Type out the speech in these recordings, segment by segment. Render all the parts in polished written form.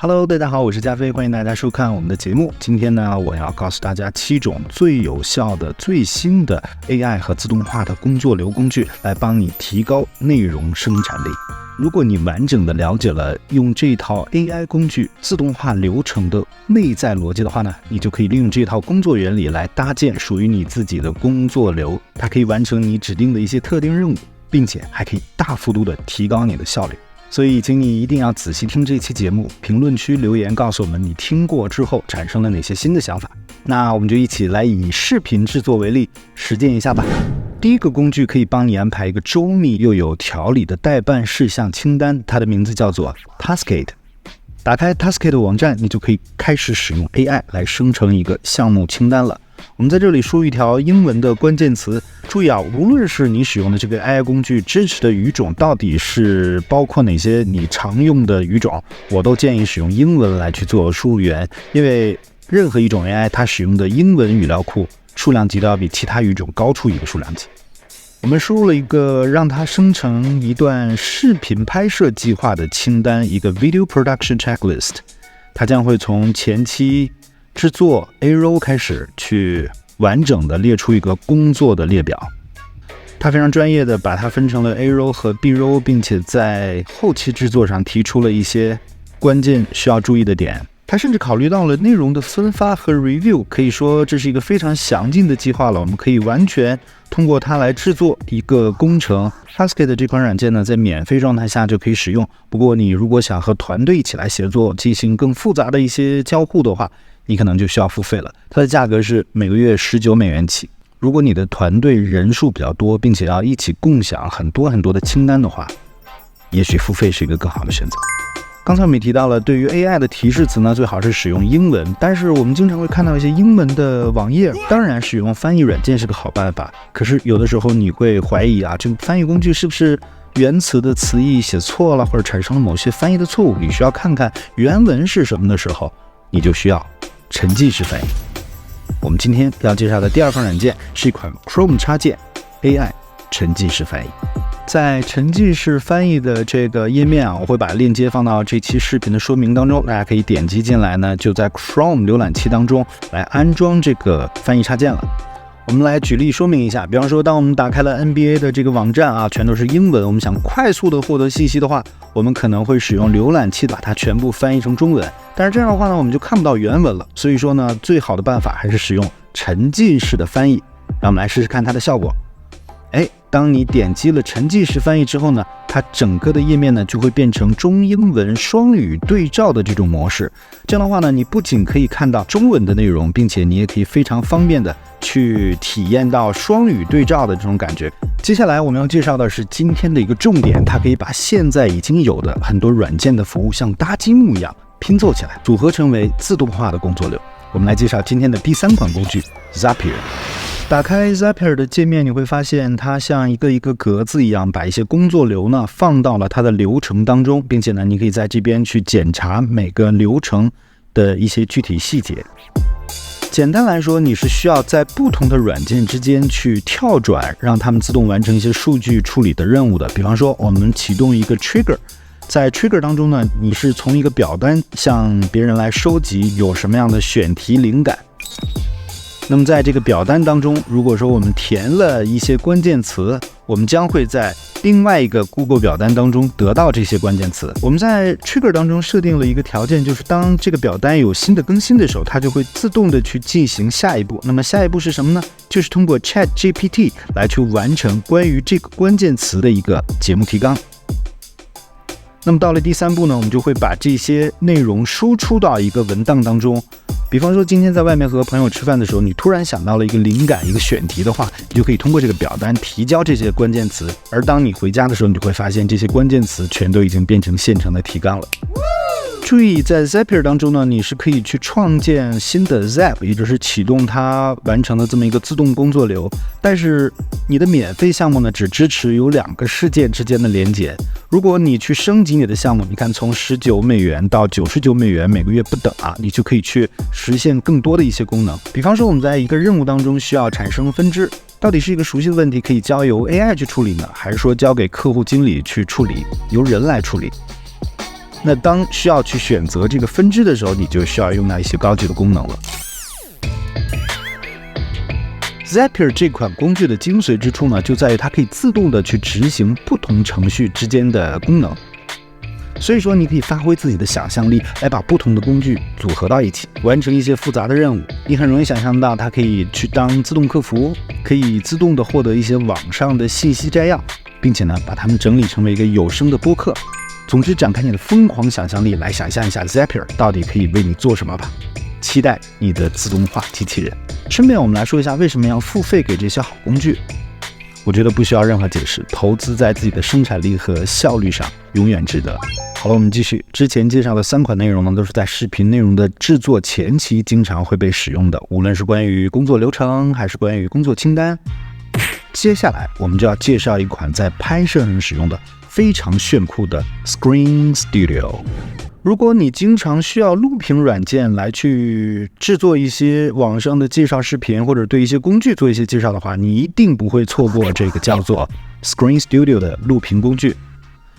Hello， 大家好，我是加菲，欢迎大家收看我们的节目。今天呢，我要告诉大家7种最有效的、最新的 AI 和自动化的工作流工具，来帮你提高内容生产力。如果你完整的了解了用这套 AI 工具自动化流程的内在逻辑的话呢，你就可以利用这套工作原理来搭建属于你自己的工作流，它可以完成你指定的一些特定任务，并且还可以大幅度的提高你的效率。所以请你一定要仔细听这期节目，评论区留言告诉我们你听过之后产生了哪些新的想法。那我们就一起来以视频制作为例，实践一下吧。第一个工具可以帮你安排一个周密又有条理的待办事项清单，它的名字叫做 Taskade。 打开 Taskade 网站，你就可以开始使用 AI 来生成一个项目清单了。我们在这里输一条英文的关键词，注意啊，无论是你使用的这个 AI 工具支持的语种到底是包括哪些你常用的语种，我都建议使用英文来去做输入源，因为任何一种 AI 它使用的英文语料库数量级都要比其他语种高出一个数量级。我们输入了一个让它生成一段视频拍摄计划的清单，一个 Video Production Checklist， 它将会从前期制作 A roll 开始去完整的列出一个工作的列表。它非常专业的把它分成了 A roll 和 B roll， 并且在后期制作上提出了一些关键需要注意的点。它甚至考虑到了内容的分发和 review， 可以说这是一个非常详尽的计划了。我们可以完全通过它来制作一个工程。 Taskade 这款软件呢，在免费状态下就可以使用，不过你如果想和团队一起来协作，进行更复杂的一些交互的话，你可能就需要付费了。它的价格是每个月19美元起。如果你的团队人数比较多，并且要一起共享很多的清单的话，也许付费是一个更好的选择。刚才我们也提到了，对于 AI 的提示词呢，最好是使用英文，但是我们经常会看到一些英文的网页，当然使用翻译软件是个好办法，可是有的时候你会怀疑啊，这个翻译工具是不是原词的词义写错了，或者产生了某些翻译的错误，你需要看看原文是什么的时候，你就需要沉浸式翻译。我们今天要介绍的第二款软件是一款 Chrome 插件 AI 沉浸式翻译。在沉浸式翻译的这个页面啊，我会把链接放到这期视频的说明当中，大家可以点击进来呢，就在 Chrome 浏览器当中来安装这个翻译插件了。我们来举例说明一下，比方说当我们打开了 NBA 的这个网站啊，全都是英文，我们想快速的获得信息的话，我们可能会使用浏览器把它全部翻译成中文，但是这样的话呢，我们就看不到原文了。所以说呢，最好的办法还是使用沉浸式的翻译。让我们来试试看它的效果。当你点击了沉浸式翻译之后呢，它整个的页面呢就会变成中英文双语对照的这种模式。这样的话呢，你不仅可以看到中文的内容，并且你也可以非常方便的去体验到双语对照的这种感觉。接下来我们要介绍的是今天的一个重点，它可以把现在已经有的很多软件的服务像搭积木一样拼凑起来，组合成为自动化的工作流。我们来介绍今天的第3款工具 Zapier。打开 Zapier 的界面，你会发现它像一个格子一样，把一些工作流呢放到了它的流程当中，并且呢，你可以在这边去检查每个流程的一些具体细节。简单来说，你是需要在不同的软件之间去跳转，让它们自动完成一些数据处理的任务的。比方说，我们启动一个 trigger， 在 trigger 当中呢，你是从一个表单向别人来收集有什么样的选题灵感。那么在这个表单当中，如果说我们填了一些关键词，我们将会在另外一个 Google 表单当中得到这些关键词。我们在 Trigger 当中设定了一个条件，就是当这个表单有新的更新的时候，它就会自动的去进行下一步。那么下一步是什么呢？就是通过 ChatGPT 来去完成关于这个关键词的一个节目提纲。那么到了第3步呢，我们就会把这些内容输出到一个文档当中。比方说今天在外面和朋友吃饭的时候，你突然想到了一个灵感，一个选题的话，你就可以通过这个表单提交这些关键词，而当你回家的时候，你就会发现这些关键词全都已经变成现成的提纲了。注意，在 Zapier 当中呢，你是可以去创建新的 Zap， 也就是启动它完成的这么一个自动工作流。但是你的免费项目呢，只支持有2个事件之间的连接。如果你去升级你的项目，你看从19美元到99美元每个月不等啊，你就可以去实现更多的一些功能。比方说我们在一个任务当中需要产生分支，到底是一个熟悉的问题可以交由 AI 去处理呢，还是说交给客户经理去处理，由人来处理？那当需要去选择这个分支的时候，你就需要用到一些高级的功能了。Zapier 这款工具的精髓之处呢，就在于它可以自动的去执行不同程序之间的功能。所以说，你可以发挥自己的想象力，来把不同的工具组合到一起，完成一些复杂的任务。你很容易想象到，它可以去当自动客服，可以自动的获得一些网上的信息摘要，并且呢，把它们整理成为一个有声的播客。总之，展开你的疯狂想象力，来想象一下 Zapier 到底可以为你做什么吧。期待你的自动化机器人。顺便我们来说一下为什么要付费给这些好工具。我觉得不需要任何解释，投资在自己的生产力和效率上永远值得。好了，我们继续。之前介绍的3款内容呢，都是在视频内容的制作前期经常会被使用的，无论是关于工作流程还是关于工作清单。接下来我们就要介绍一款在拍摄上使用的非常炫酷的 Screen Studio。如果你经常需要录屏软件来去制作一些网上的介绍视频，或者对一些工具做一些介绍的话，你一定不会错过这个叫做 Screen Studio 的录屏工具。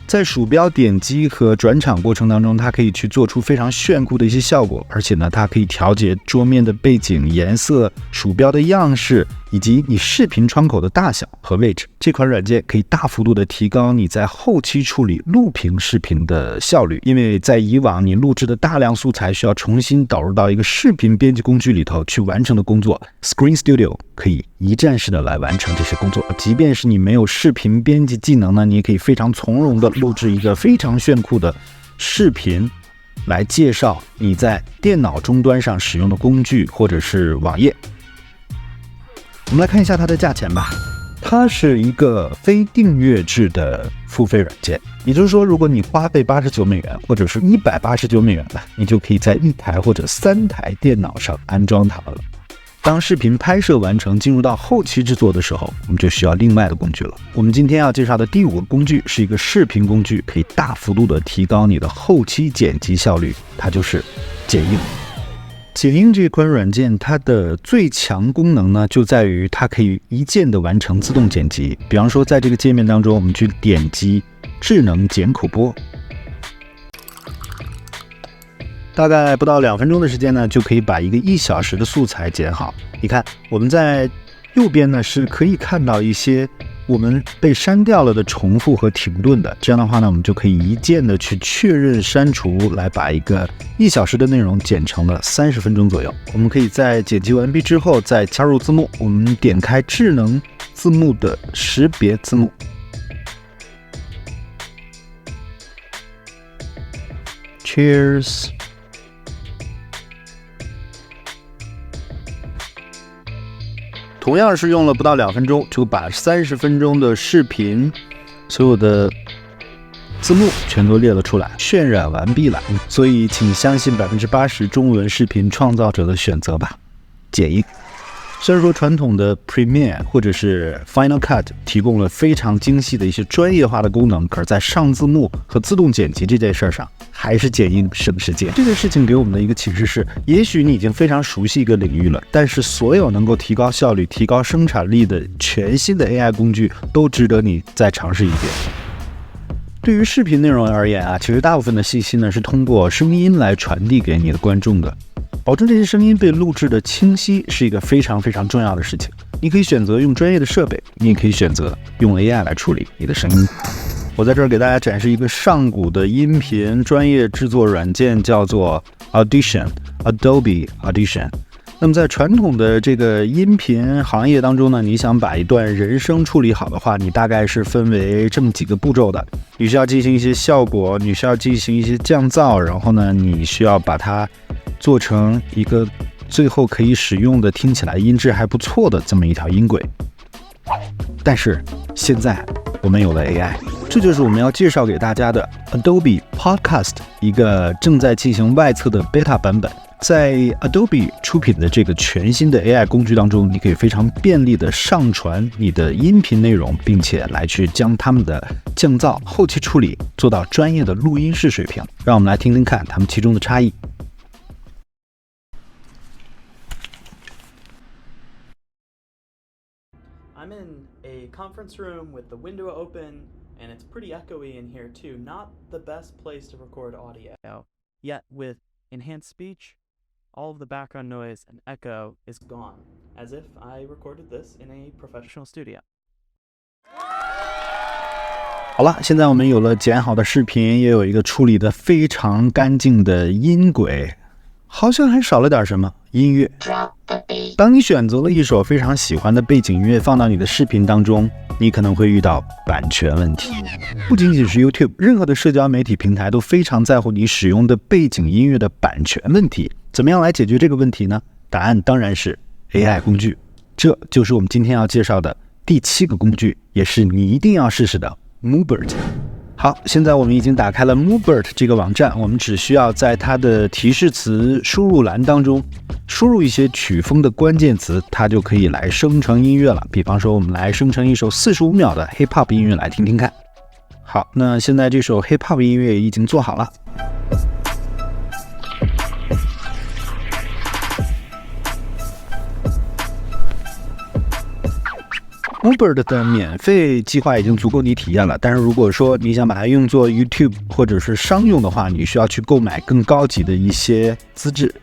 在鼠标点击和转场过程当中，它可以去做出非常炫酷的一些效果，而且呢，它可以调节桌面的背景颜色、鼠标的样式，以及你视频窗口的大小和位置。这款软件可以大幅度的提高你在后期处理录屏视频的效率，因为在以往你录制的大量素材需要重新导入到一个视频编辑工具里头去完成的工作， Screen Studio 可以一站式的来完成这些工作。即便是你没有视频编辑技能呢，你也可以非常从容的录制一个非常炫酷的视频，来介绍你在电脑终端上使用的工具或者是网页。我们来看一下它的价钱吧。它是一个非订阅制的付费软件，也就是说，如果你花费$89或者是$189的，你就可以在1台或者3台电脑上安装它了。当视频拍摄完成，进入到后期制作的时候，我们就需要另外的工具了。我们今天要介绍的第5个工具是一个视频工具，可以大幅度的提高你的后期剪辑效率，它就是剪映。剪映这款软件，它的最强功能呢，就在于它可以一键的完成自动剪辑。比方说，在这个界面当中，我们去点击智能剪口播，大概不到2分钟的时间呢，就可以把一个1小时的素材剪好。你看，我们在右边呢是可以看到一些我们被删掉了的重复和停顿的，这样的话呢，我们就可以一键的去确认删除，来把一个1小时的内容剪成了30分钟左右。我们可以在剪辑完毕之后再加入字幕，我们点开智能字幕的识别字幕。Cheers。同样是用了不到2分钟，就把30分钟的视频所有的字幕全都列了出来，渲染完毕了。所以请相信80%中文视频创造者的选择吧。剪映。虽然说传统的 Premiere 或者是 Final Cut 提供了非常精细的一些专业化的功能，可是在上字幕和自动剪辑这件事上，还是剪映省时间。这个事情给我们的一个启示是，也许你已经非常熟悉一个领域了，但是所有能够提高效率、提高生产力的全新的 AI 工具，都值得你再尝试一遍。对于视频内容而言啊，其实大部分的信息呢是通过声音来传递给你的观众的。保证这些声音被录制的清晰是一个非常非常重要的事情。你可以选择用专业的设备，你也可以选择用 AI 来处理你的声音。我在这儿给大家展示一个上古的音频专业制作软件，叫做 Adobe Audition。那么在传统的这个音频行业当中呢，你想把一段人声处理好的话，你大概是分为这么几个步骤的。你需要进行一些效果，你需要进行一些降噪，然后呢，你需要把它做成一个最后可以使用的、听起来音质还不错的这么一条音轨。但是现在我们有了 AI， 这就是我们要介绍给大家的 Adobe Podcast 一个正在进行外测的 beta 版本。在 Adobe 出品的这个全新的 AI 工具当中，你可以非常便利的上传你的音频内容，并且来去将它们的降噪、后期处理做到专业的录音室水平。让我们来听听看它们其中的差异。I'm in a conference room with the window open And it's pretty echoey in here too. Not the best place to record audio. Yet with enhanced speech, all of the background noise and echo is gone, as if I recorded this in a professional studio. 好了，现在我们有了剪好的视频，也有一个处理的非常干净的音轨，好像还少了点什么音乐。当你选择了一首非常喜欢的背景音乐放到你的视频当中，你可能会遇到版权问题。不仅仅是 YouTube， 任何的社交媒体平台都非常在乎你使用的背景音乐的版权问题。怎么样来解决这个问题呢？答案当然是 AI 工具。这就是我们今天要介绍的第7个工具，也是你一定要试试的 Moobert。 好，现在我们已经打开了 Moobert 这个网站，我们只需要在它的提示词输入栏当中输入一些曲风的关键词，它就可以来生成音乐了。比方说我们来生成一首45秒的 Hip Hop 音乐来听听看。好，那现在这首 Hip Hop 音乐已经做好了。Moobert 的免费计划已经足够你体验了，但是如果说你想把它用作 YouTube 或者是商用的话，你需要去购买更高级的一些资质。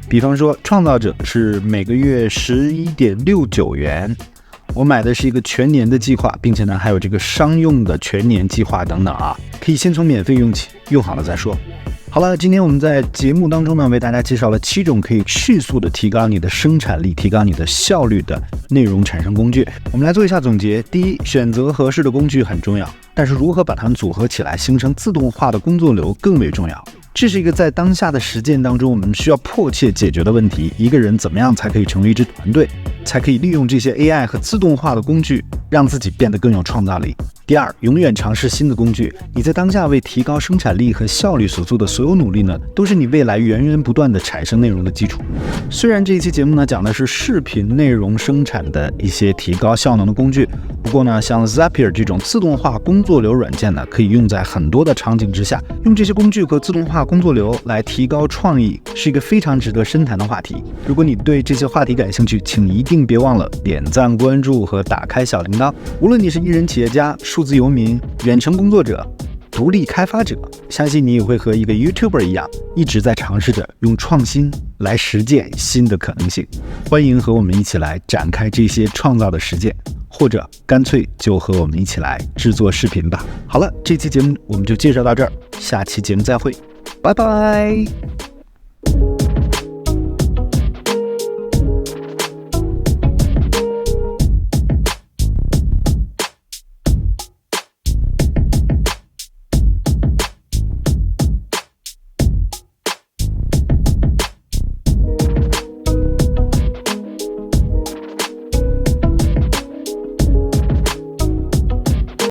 比方说创造者是每个月11.69元，我买的是一个全年的计划，并且呢还有这个商用的全年计划等等啊，可以先从免费用起，用好了再说。好了，今天我们在节目当中呢，为大家介绍了7种可以迅速的提高你的生产力、提高你的效率的内容产生工具。我们来做一下总结。第一，选择合适的工具很重要，但是如何把它们组合起来形成自动化的工作流更为重要。这是一个在当下的实践当中我们需要迫切解决的问题。一个人怎么样才可以成为一支团队，才可以利用这些 AI 和自动化的工具让自己变得更有创造力。第二，永远尝试新的工具。你在当下为提高生产力和效率所做的所有努力呢，都是你未来源源不断的产生内容的基础。虽然这一期节目呢讲的是视频内容生产的一些提高效能的工具，不过呢，像 Zapier 这种自动化工作流软件呢，可以用在很多的场景之下。用这些工具和自动化工作流来提高创意，是一个非常值得深谈的话题。如果你对这些话题感兴趣，请一定别忘了点赞、关注和打开小铃铛。无论你是艺人企业家、数字游民、远程工作者、独立开发者，相信你也会和一个 YouTuber 一样，一直在尝试着用创新来实践新的可能性。欢迎和我们一起来展开这些创造的实践，或者干脆就和我们一起来制作视频吧。好了，这期节目我们就介绍到这儿，下期节目再会，拜拜。